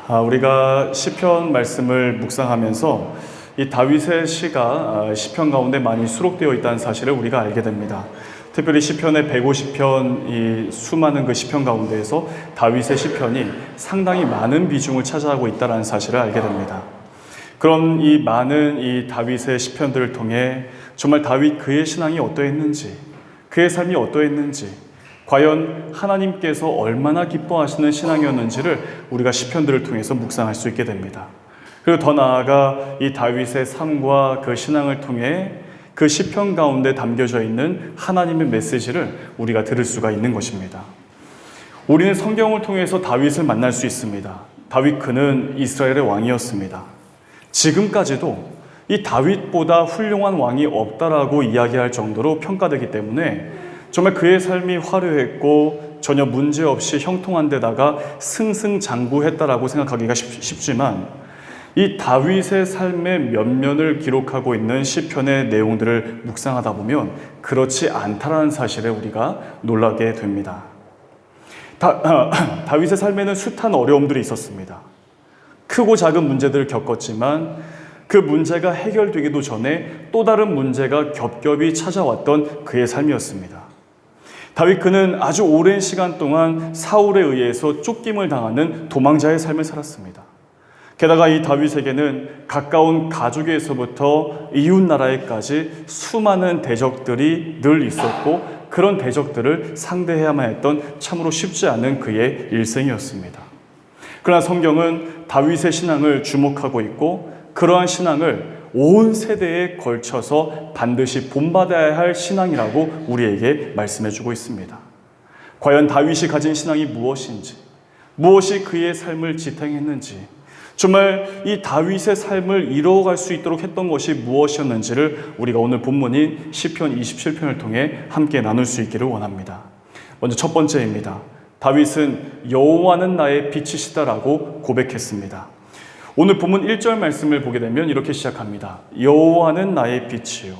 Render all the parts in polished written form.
우리가 시편 말씀을 묵상하면서 이 다윗의 시가 시편 가운데 많이 수록되어 있다는 사실을 우리가 알게 됩니다. 특별히 시편의 150편 이 수많은 그 시편 가운데에서 다윗의 시편이 상당히 많은 비중을 차지하고 있다는 사실을 알게 됩니다. 그런 이 많은 이 다윗의 시편들을 통해 정말 다윗 그의 신앙이 어떠했는지, 그의 삶이 어떠했는지, 과연 하나님께서 얼마나 기뻐하시는 신앙이었는지를 우리가 시편들을 통해서 묵상할 수 있게 됩니다. 그리고 더 나아가 이 다윗의 삶과 그 신앙을 통해 그 시편 가운데 담겨져 있는 하나님의 메시지를 우리가 들을 수가 있는 것입니다. 우리는 성경을 통해서 다윗을 만날 수 있습니다. 다윗 그는 이스라엘의 왕이었습니다. 지금까지도 이 다윗보다 훌륭한 왕이 없다라고 이야기할 정도로 평가되기 때문에 정말 그의 삶이 화려했고 전혀 문제없이 형통한 데다가 승승장구했다라고 생각하기가 쉽지만 이 다윗의 삶의 면면을 기록하고 있는 시편의 내용들을 묵상하다 보면 그렇지 않다라는 사실에 우리가 놀라게 됩니다. 다윗의 삶에는 숱한 어려움들이 있었습니다. 크고 작은 문제들을 겪었지만 그 문제가 해결되기도 전에 또 다른 문제가 겹겹이 찾아왔던 그의 삶이었습니다. 다윗 그는 아주 오랜 시간 동안 사울에 의해서 쫓김을 당하는 도망자의 삶을 살았습니다. 게다가 이 다윗에게는 가까운 가족에서부터 이웃나라에까지 수많은 대적들이 늘 있었고 그런 대적들을 상대해야만 했던 참으로 쉽지 않은 그의 일생이었습니다. 그러나 성경은 다윗의 신앙을 주목하고 있고 그러한 신앙을 온 세대에 걸쳐서 반드시 본받아야 할 신앙이라고 우리에게 말씀해주고 있습니다. 과연 다윗이 가진 신앙이 무엇인지, 무엇이 그의 삶을 지탱했는지, 정말 이 다윗의 삶을 이루어갈 수 있도록 했던 것이 무엇이었는지를 우리가 오늘 본문인 시편 27편을 통해 함께 나눌 수 있기를 원합니다. 먼저 첫 번째입니다. 다윗은 여호와는 나의 빛이시다라고 고백했습니다. 오늘 본문 1절 말씀을 보게 되면 이렇게 시작합니다. 여호와는 나의 빛이요.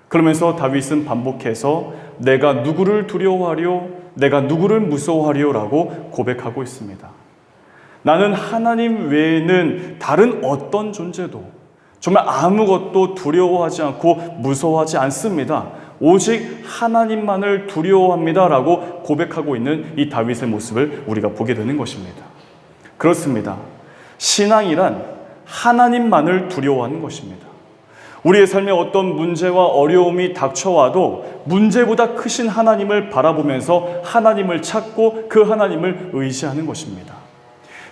그러면서 다윗은 반복해서 내가 누구를 두려워하리요? 내가 누구를 무서워하리요? 라고 고백하고 있습니다. 나는 하나님 외에는 다른 어떤 존재도 정말 아무것도 두려워하지 않고 무서워하지 않습니다. 오직 하나님만을 두려워합니다. 라고 고백하고 있는 이 다윗의 모습을 우리가 보게 되는 것입니다. 그렇습니다. 신앙이란 하나님만을 두려워하는 것입니다. 우리의 삶에 어떤 문제와 어려움이 닥쳐와도 문제보다 크신 하나님을 바라보면서 하나님을 찾고 그 하나님을 의지하는 것입니다.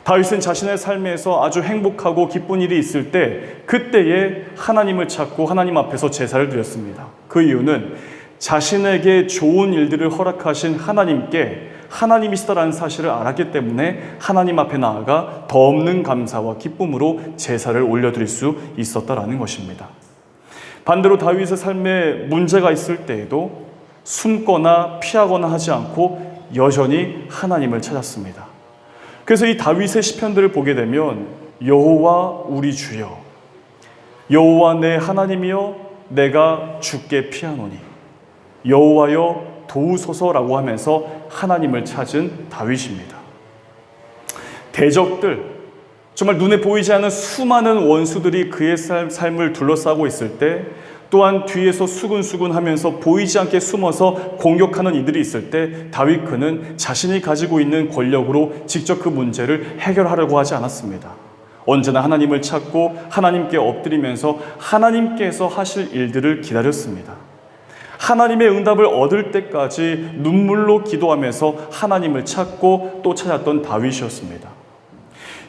다윗은 자신의 삶에서 아주 행복하고 기쁜 일이 있을 때 그때에 하나님을 찾고 하나님 앞에서 제사를 드렸습니다. 그 이유는 자신에게 좋은 일들을 허락하신 하나님께 하나님이시다라는 사실을 알았기 때문에 하나님 앞에 나아가 더 없는 감사와 기쁨으로 제사를 올려드릴 수 있었다라는 것입니다. 반대로 다윗의 삶에 문제가 있을 때에도 숨거나 피하거나 하지 않고 여전히 하나님을 찾았습니다. 그래서 이 다윗의 시편들을 보게 되면 여호와 우리 주여, 여호와 내 하나님이여 내가 주께 피하노니, 여호와여 도우소서라고 하면서 하나님을 찾은 다윗입니다. 대적들, 정말 눈에 보이지 않는 수많은 원수들이 그의 삶을 둘러싸고 있을 때, 또한 뒤에서 수근수근 하면서 보이지 않게 숨어서 공격하는 이들이 있을 때 다윗 그는 자신이 가지고 있는 권력으로 직접 그 문제를 해결하려고 하지 않았습니다. 언제나 하나님을 찾고 하나님께 엎드리면서 하나님께서 하실 일들을 기다렸습니다. 하나님의 응답을 얻을 때까지 눈물로 기도하면서 하나님을 찾고 또 찾았던 다윗이었습니다.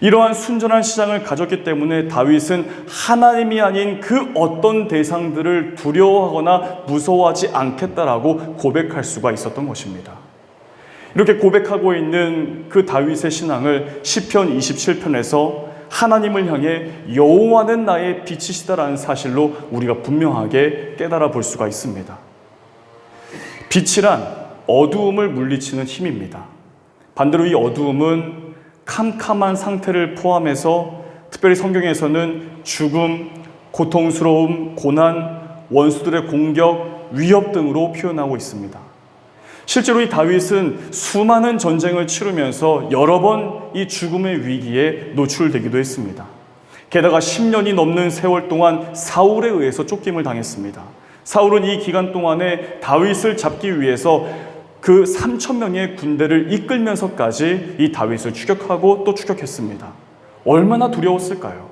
이러한 순전한 신앙을 가졌기 때문에 다윗은 하나님이 아닌 그 어떤 대상들을 두려워하거나 무서워하지 않겠다라고 고백할 수가 있었던 것입니다. 이렇게 고백하고 있는 그 다윗의 신앙을 시편 27편에서 하나님을 향해 여호와는 나의 빛이시다라는 사실로 우리가 분명하게 깨달아 볼 수가 있습니다. 빛이란 어두움을 물리치는 힘입니다. 반대로 이 어두움은 캄캄한 상태를 포함해서 특별히 성경에서는 죽음, 고통스러움, 고난, 원수들의 공격, 위협 등으로 표현하고 있습니다. 실제로 이 다윗은 수많은 전쟁을 치르면서 여러 번 이 죽음의 위기에 노출되기도 했습니다. 게다가 10년이 넘는 세월 동안 사울에 의해서 쫓김을 당했습니다. 사울은 이 기간 동안에 다윗을 잡기 위해서 그 3,000명의 군대를 이끌면서까지 이 다윗을 추격하고 또 추격했습니다. 얼마나 두려웠을까요?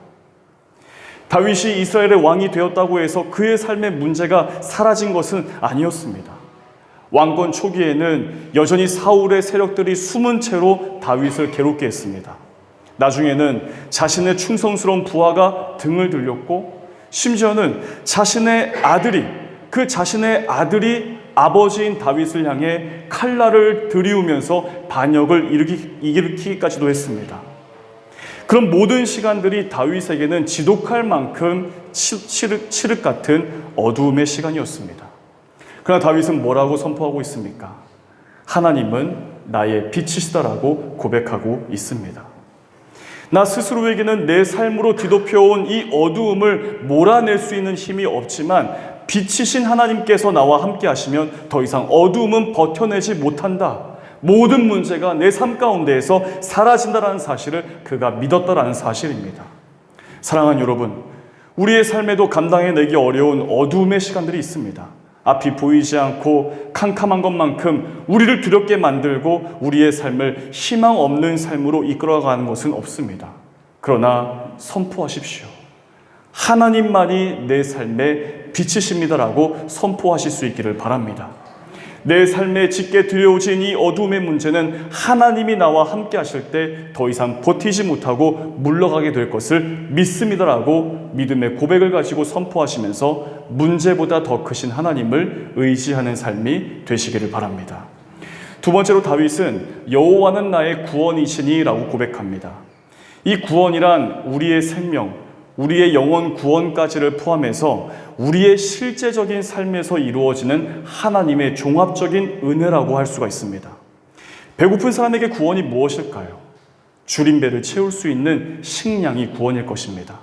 다윗이 이스라엘의 왕이 되었다고 해서 그의 삶의 문제가 사라진 것은 아니었습니다. 왕권 초기에는 여전히 사울의 세력들이 숨은 채로 다윗을 괴롭게 했습니다. 나중에는 자신의 충성스러운 부하가 등을 들렸고, 심지어는 자신의 아들이 아버지인 다윗을 향해 칼날을 들이우면서 반역을 일으키기까지도 했습니다. 그런 모든 시간들이 다윗에게는 지독할 만큼 칠흑 같은 어두움의 시간이었습니다. 그러나 다윗은 뭐라고 선포하고 있습니까? 하나님은 나의 빛이시다라고 고백하고 있습니다. 나 스스로에게는 내 삶으로 뒤덮여온 이 어두움을 몰아낼 수 있는 힘이 없지만 빛이신 하나님께서 나와 함께 하시면 더 이상 어두움은 버텨내지 못한다. 모든 문제가 내 삶 가운데에서 사라진다라는 사실을 그가 믿었다라는 사실입니다. 사랑하는 여러분, 우리의 삶에도 감당해내기 어려운 어두움의 시간들이 있습니다. 앞이 보이지 않고 캄캄한 것만큼 우리를 두렵게 만들고 우리의 삶을 희망 없는 삶으로 이끌어가는 것은 없습니다. 그러나 선포하십시오. 하나님만이 내 삶의 빛이십니다라고 선포하실 수 있기를 바랍니다. 내 삶에 짙게 들여오진 이 어두움의 문제는 하나님이 나와 함께 하실 때 더 이상 버티지 못하고 물러가게 될 것을 믿습니다라고 믿음의 고백을 가지고 선포하시면서 문제보다 더 크신 하나님을 의지하는 삶이 되시기를 바랍니다. 두 번째로 다윗은 여호와는 나의 구원이시니 라고 고백합니다. 이 구원이란 우리의 생명, 우리의 영혼 구원까지를 포함해서 우리의 실제적인 삶에서 이루어지는 하나님의 종합적인 은혜라고 할 수가 있습니다. 배고픈 사람에게 구원이 무엇일까요? 줄인 배를 채울 수 있는 식량이 구원일 것입니다.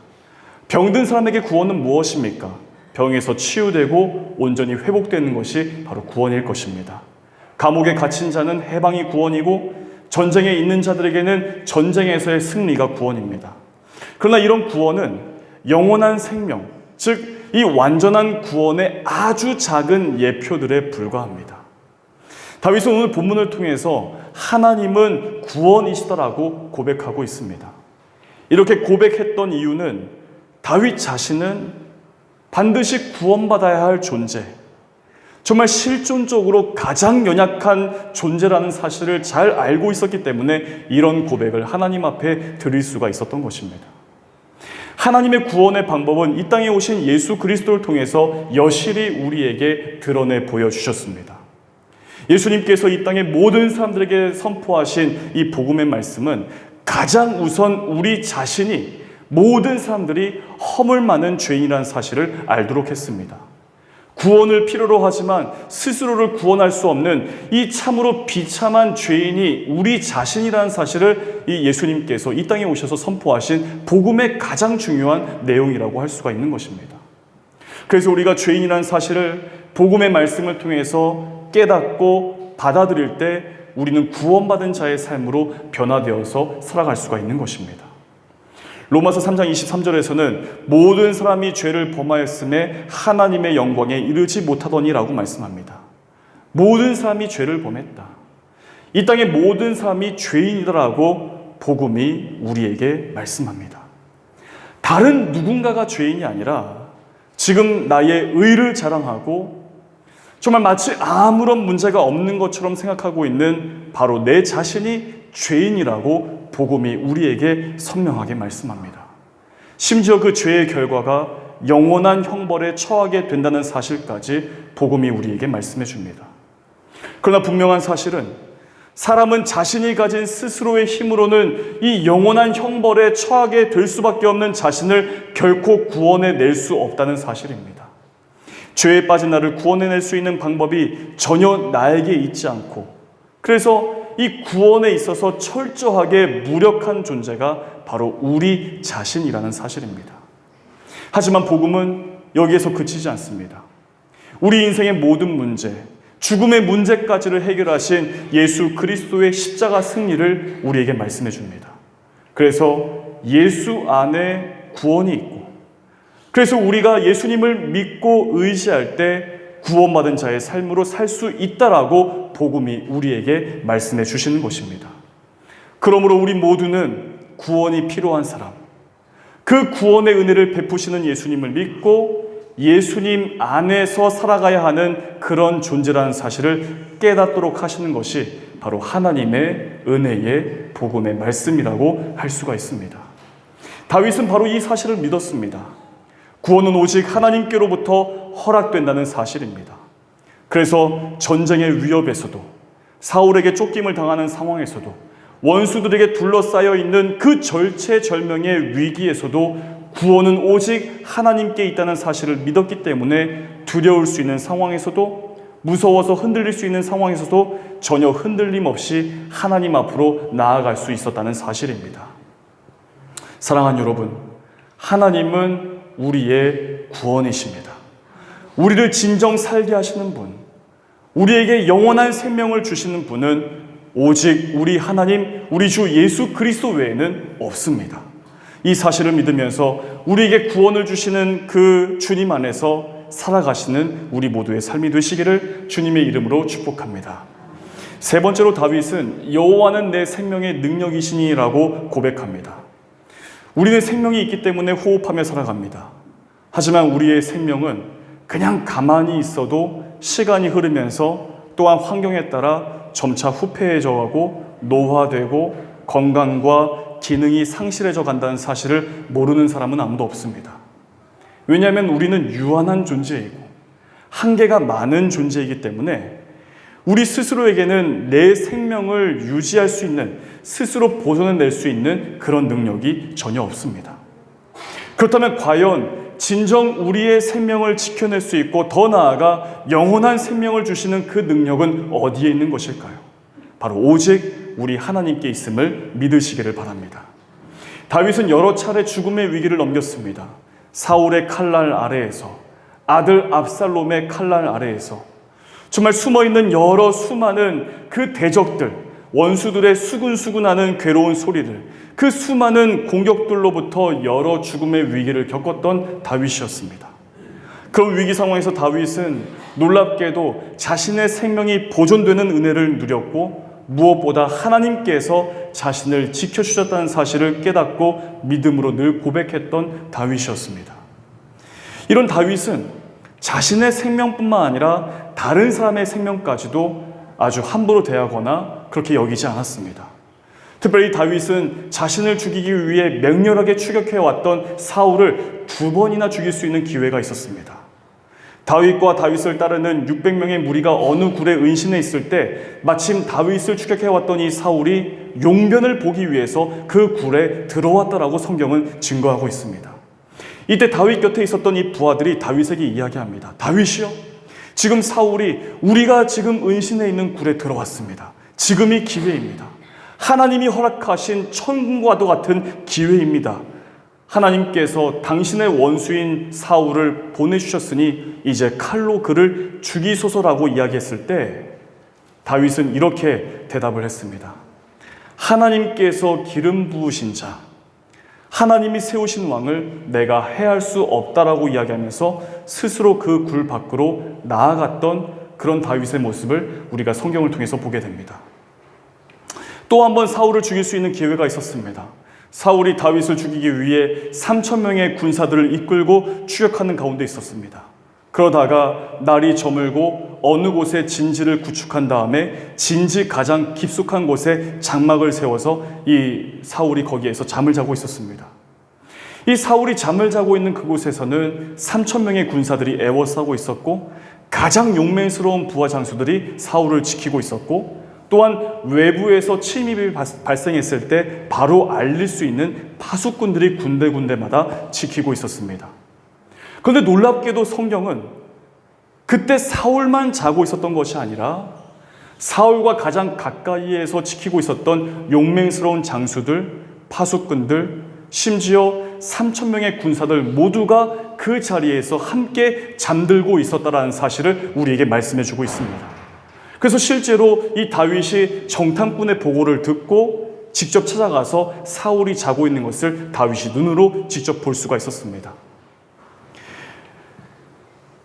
병든 사람에게 구원은 무엇입니까? 병에서 치유되고 온전히 회복되는 것이 바로 구원일 것입니다. 감옥에 갇힌 자는 해방이 구원이고 전쟁에 있는 자들에게는 전쟁에서의 승리가 구원입니다. 그러나 이런 구원은 영원한 생명, 즉 이 완전한 구원의 아주 작은 예표들에 불과합니다. 다윗은 오늘 본문을 통해서 하나님은 구원이시다라고 고백하고 있습니다. 이렇게 고백했던 이유는 다윗 자신은 반드시 구원받아야 할 존재, 정말 실존적으로 가장 연약한 존재라는 사실을 잘 알고 있었기 때문에 이런 고백을 하나님 앞에 드릴 수가 있었던 것입니다. 하나님의 구원의 방법은 이 땅에 오신 예수 그리스도를 통해서 여실히 우리에게 드러내 보여주셨습니다. 예수님께서 이 땅의 모든 사람들에게 선포하신 이 복음의 말씀은 가장 우선 우리 자신이 모든 사람들이 허물 많은 죄인이라는 사실을 알도록 했습니다. 구원을 필요로 하지만 스스로를 구원할 수 없는 이 참으로 비참한 죄인이 우리 자신이라는 사실을 이 예수님께서 이 땅에 오셔서 선포하신 복음의 가장 중요한 내용이라고 할 수가 있는 것입니다. 그래서 우리가 죄인이라는 사실을 복음의 말씀을 통해서 깨닫고 받아들일 때 우리는 구원받은 자의 삶으로 변화되어서 살아갈 수가 있는 것입니다. 로마서 3장 23절에서는 모든 사람이 죄를 범하였음에 하나님의 영광에 이르지 못하더니라고 말씀합니다. 모든 사람이 죄를 범했다. 이 땅의 모든 사람이 죄인이다라고 복음이 우리에게 말씀합니다. 다른 누군가가 죄인이 아니라 지금 나의 의를 자랑하고 정말 마치 아무런 문제가 없는 것처럼 생각하고 있는 바로 내 자신이 죄인이라고 복음이 우리에게 선명하게 말씀합니다. 심지어 그 죄의 결과가 영원한 형벌에 처하게 된다는 사실까지 복음이 우리에게 말씀해 줍니다. 그러나 분명한 사실은 사람은 자신이 가진 스스로의 힘으로는 이 영원한 형벌에 처하게 될 수밖에 없는 자신을 결코 구원해낼 수 없다는 사실입니다. 죄에 빠진 나를 구원해낼 수 있는 방법이 전혀 나에게 있지 않고, 그래서 이 구원에 있어서 철저하게 무력한 존재가 바로 우리 자신이라는 사실입니다. 하지만 복음은 여기에서 그치지 않습니다. 우리 인생의 모든 문제, 죽음의 문제까지를 해결하신 예수 그리스도의 십자가 승리를 우리에게 말씀해 줍니다. 그래서 예수 안에 구원이 있고, 그래서 우리가 예수님을 믿고 의지할 때 구원받은 자의 삶으로 살 수 있다라고 복음이 우리에게 말씀해 주시는 것입니다. 그러므로 우리 모두는 구원이 필요한 사람, 그 구원의 은혜를 베푸시는 예수님을 믿고 예수님 안에서 살아가야 하는 그런 존재라는 사실을 깨닫도록 하시는 것이 바로 하나님의 은혜의 복음의 말씀이라고 할 수가 있습니다. 다윗은 바로 이 사실을 믿었습니다. 구원은 오직 하나님께로부터 허락된다는 사실입니다. 그래서 전쟁의 위협에서도, 사울에게 쫓김을 당하는 상황에서도, 원수들에게 둘러싸여 있는 그 절체절명의 위기에서도 구원은 오직 하나님께 있다는 사실을 믿었기 때문에 두려울 수 있는 상황에서도, 무서워서 흔들릴 수 있는 상황에서도 전혀 흔들림 없이 하나님 앞으로 나아갈 수 있었다는 사실입니다. 사랑하는 여러분, 하나님은 우리의 구원이십니다. 우리를 진정 살게 하시는 분, 우리에게 영원한 생명을 주시는 분은 오직 우리 하나님, 우리 주 예수 그리스도 외에는 없습니다. 이 사실을 믿으면서 우리에게 구원을 주시는 그 주님 안에서 살아가시는 우리 모두의 삶이 되시기를 주님의 이름으로 축복합니다. 세 번째로 다윗은 여호와는 내 생명의 능력이시니라고 고백합니다. 우리는 생명이 있기 때문에 호흡하며 살아갑니다. 하지만 우리의 생명은 그냥 가만히 있어도 시간이 흐르면서 또한 환경에 따라 점차 후패해져가고 노화되고 건강과 기능이 상실해져 간다는 사실을 모르는 사람은 아무도 없습니다. 왜냐하면 우리는 유한한 존재이고 한계가 많은 존재이기 때문에 우리 스스로에게는 내 생명을 유지할 수 있는, 스스로 보존해낼 수 있는 그런 능력이 전혀 없습니다. 그렇다면 과연 진정 우리의 생명을 지켜낼 수 있고 더 나아가 영원한 생명을 주시는 그 능력은 어디에 있는 것일까요? 바로 오직 우리 하나님께 있음을 믿으시기를 바랍니다. 다윗은 여러 차례 죽음의 위기를 넘겼습니다. 사울의 칼날 아래에서, 아들 압살롬의 칼날 아래에서, 정말 숨어있는 여러 수많은 그 대적들, 원수들의 수근수근하는 괴로운 소리들, 그 수많은 공격들로부터 여러 죽음의 위기를 겪었던 다윗이었습니다. 그런 위기 상황에서 다윗은 놀랍게도 자신의 생명이 보존되는 은혜를 누렸고 무엇보다 하나님께서 자신을 지켜주셨다는 사실을 깨닫고 믿음으로 늘 고백했던 다윗이었습니다. 이런 다윗은 자신의 생명뿐만 아니라 다른 사람의 생명까지도 아주 함부로 대하거나 그렇게 여기지 않았습니다. 특별히 다윗은 자신을 죽이기 위해 맹렬하게 추격해왔던 사울을 2번이나 죽일 수 있는 기회가 있었습니다. 다윗과 다윗을 따르는 600명의 무리가 어느 굴에 은신해 있을 때 마침 다윗을 추격해왔던 이 사울이 용변을 보기 위해서 그 굴에 들어왔다라고 성경은 증거하고 있습니다. 이때 다윗 곁에 있었던 이 부하들이 다윗에게 이야기합니다. 다윗이요, 지금 사울이 우리가 지금 은신해 있는 굴에 들어왔습니다. 지금이 기회입니다. 하나님이 허락하신 천국과도 같은 기회입니다. 하나님께서 당신의 원수인 사울을 보내주셨으니 이제 칼로 그를 죽이소서라고 이야기했을 때 다윗은 이렇게 대답을 했습니다. 하나님께서 기름 부으신 자, 하나님이 세우신 왕을 내가 해할 수 없다라고 이야기하면서 스스로 그 굴 밖으로 나아갔던 그런 다윗의 모습을 우리가 성경을 통해서 보게 됩니다. 또 한 번 사울을 죽일 수 있는 기회가 있었습니다. 사울이 다윗을 죽이기 위해 3,000명의 군사들을 이끌고 추격하는 가운데 있었습니다. 그러다가 날이 저물고 어느 곳에 진지를 구축한 다음에 진지 가장 깊숙한 곳에 장막을 세워서 이 사울이 거기에서 잠을 자고 있었습니다. 이 사울이 잠을 자고 있는 그곳에서는 3,000명의 군사들이 애워싸고 있었고 가장 용맹스러운 부하 장수들이 사울을 지키고 있었고 또한 외부에서 침입이 발생했을 때 바로 알릴 수 있는 파수꾼들이 군데군데마다 지키고 있었습니다. 그런데 놀랍게도 성경은 그때 사울만 자고 있었던 것이 아니라 사울과 가장 가까이에서 지키고 있었던 용맹스러운 장수들, 파수꾼들, 심지어 3,000명의 군사들 모두가 그 자리에서 함께 잠들고 있었다라는 사실을 우리에게 말씀해 주고 있습니다. 그래서 실제로 이 다윗이 정탐꾼의 보고를 듣고 직접 찾아가서 사울이 자고 있는 것을 다윗이 눈으로 직접 볼 수가 있었습니다.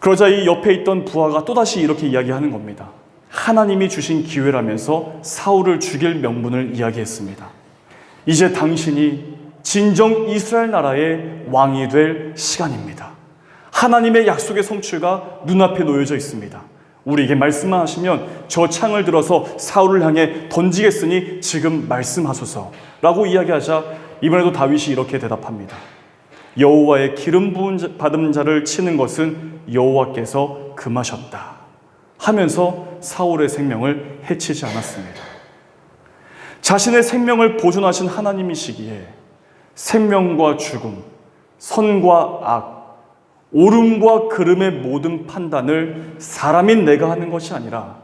그러자 이 옆에 있던 부하가 또다시 이렇게 이야기하는 겁니다. 하나님이 주신 기회라면서 사울을 죽일 명분을 이야기했습니다. 이제 당신이 진정 이스라엘 나라의 왕이 될 시간입니다. 하나님의 약속의 성취가 눈앞에 놓여져 있습니다. 우리에게 말씀만 하시면 저 창을 들어서 사울을 향해 던지겠으니 지금 말씀하소서 라고 이야기하자 이번에도 다윗이 이렇게 대답합니다. 여호와의 기름 부은 받은 자를 치는 것은 여호와께서 금하셨다 하면서 사울의 생명을 해치지 않았습니다. 자신의 생명을 보존하신 하나님이시기에 생명과 죽음, 선과 악, 옳음과 그름의 모든 판단을 사람인 내가 하는 것이 아니라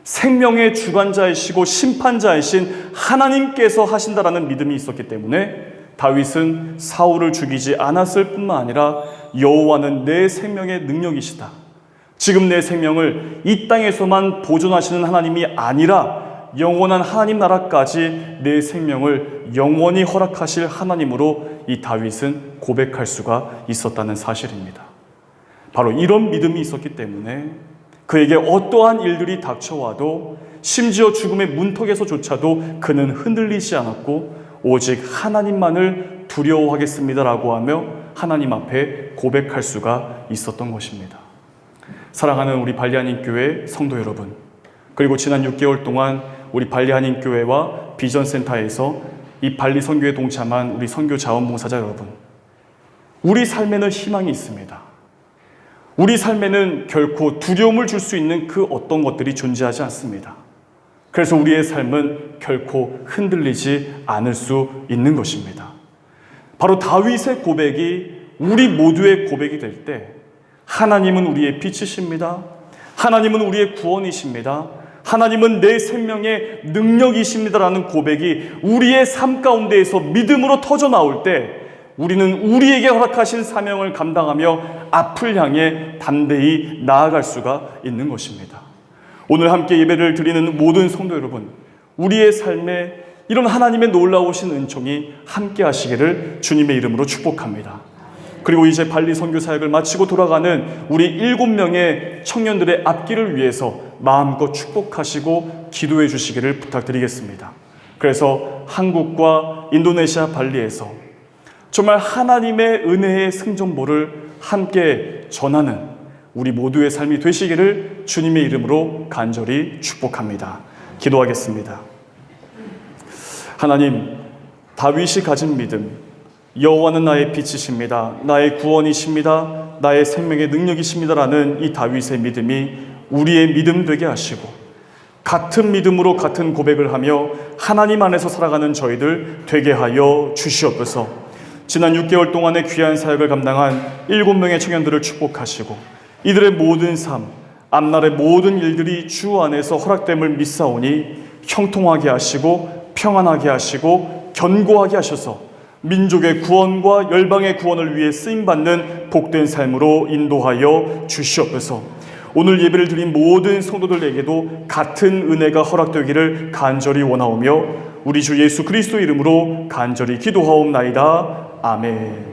생명의 주관자이시고 심판자이신 하나님께서 하신다라는 믿음이 있었기 때문에 다윗은 사울을 죽이지 않았을 뿐만 아니라 여호와는 내 생명의 능력이시다. 지금 내 생명을 이 땅에서만 보존하시는 하나님이 아니라 영원한 하나님 나라까지 내 생명을 영원히 허락하실 하나님으로 이 다윗은 고백할 수가 있었다는 사실입니다. 바로 이런 믿음이 있었기 때문에 그에게 어떠한 일들이 닥쳐와도 심지어 죽음의 문턱에서조차도 그는 흔들리지 않았고 오직 하나님만을 두려워하겠습니다라고 하며 하나님 앞에 고백할 수가 있었던 것입니다. 사랑하는 우리 발리한인교회 성도 여러분, 그리고 지난 6개월 동안 우리 발리한인교회와 비전센터에서 이 발리 선교에 동참한 우리 선교 자원봉사자 여러분, 우리 삶에는 희망이 있습니다. 우리 삶에는 결코 두려움을 줄 수 있는 그 어떤 것들이 존재하지 않습니다. 그래서 우리의 삶은 결코 흔들리지 않을 수 있는 것입니다. 바로 다윗의 고백이 우리 모두의 고백이 될 때 하나님은 우리의 빛이십니다. 하나님은 우리의 구원이십니다. 하나님은 내 생명의 능력이십니다라는 고백이 우리의 삶 가운데에서 믿음으로 터져 나올 때 우리는 우리에게 허락하신 사명을 감당하며 앞을 향해 담대히 나아갈 수가 있는 것입니다. 오늘 함께 예배를 드리는 모든 성도 여러분, 우리의 삶에 이런 하나님의 놀라우신 은총이 함께 하시기를 주님의 이름으로 축복합니다. 그리고 이제 발리 선교 사역을 마치고 돌아가는 우리 7명의 청년들의 앞길을 위해서 마음껏 축복하시고 기도해 주시기를 부탁드리겠습니다. 그래서 한국과 인도네시아 발리에서 정말 하나님의 은혜의 승전보를 함께 전하는 우리 모두의 삶이 되시기를 주님의 이름으로 간절히 축복합니다. 기도하겠습니다. 하나님, 다윗이 가진 믿음, 여호와는 나의 빛이십니다. 나의 구원이십니다. 나의 생명의 능력이십니다라는 이 다윗의 믿음이 우리의 믿음 되게 하시고 같은 믿음으로 같은 고백을 하며 하나님 안에서 살아가는 저희들 되게 하여 주시옵소서. 지난 6개월 동안의 귀한 사역을 감당한 7명의 청년들을 축복하시고 이들의 모든 삶, 앞날의 모든 일들이 주 안에서 허락됨을 믿사오니 형통하게 하시고 평안하게 하시고 견고하게 하셔서 민족의 구원과 열방의 구원을 위해 쓰임받는 복된 삶으로 인도하여 주시옵소서. 오늘 예배를 드린 모든 성도들에게도 같은 은혜가 허락되기를 간절히 원하오며 우리 주 예수 그리스도 이름으로 간절히 기도하옵나이다. 아멘.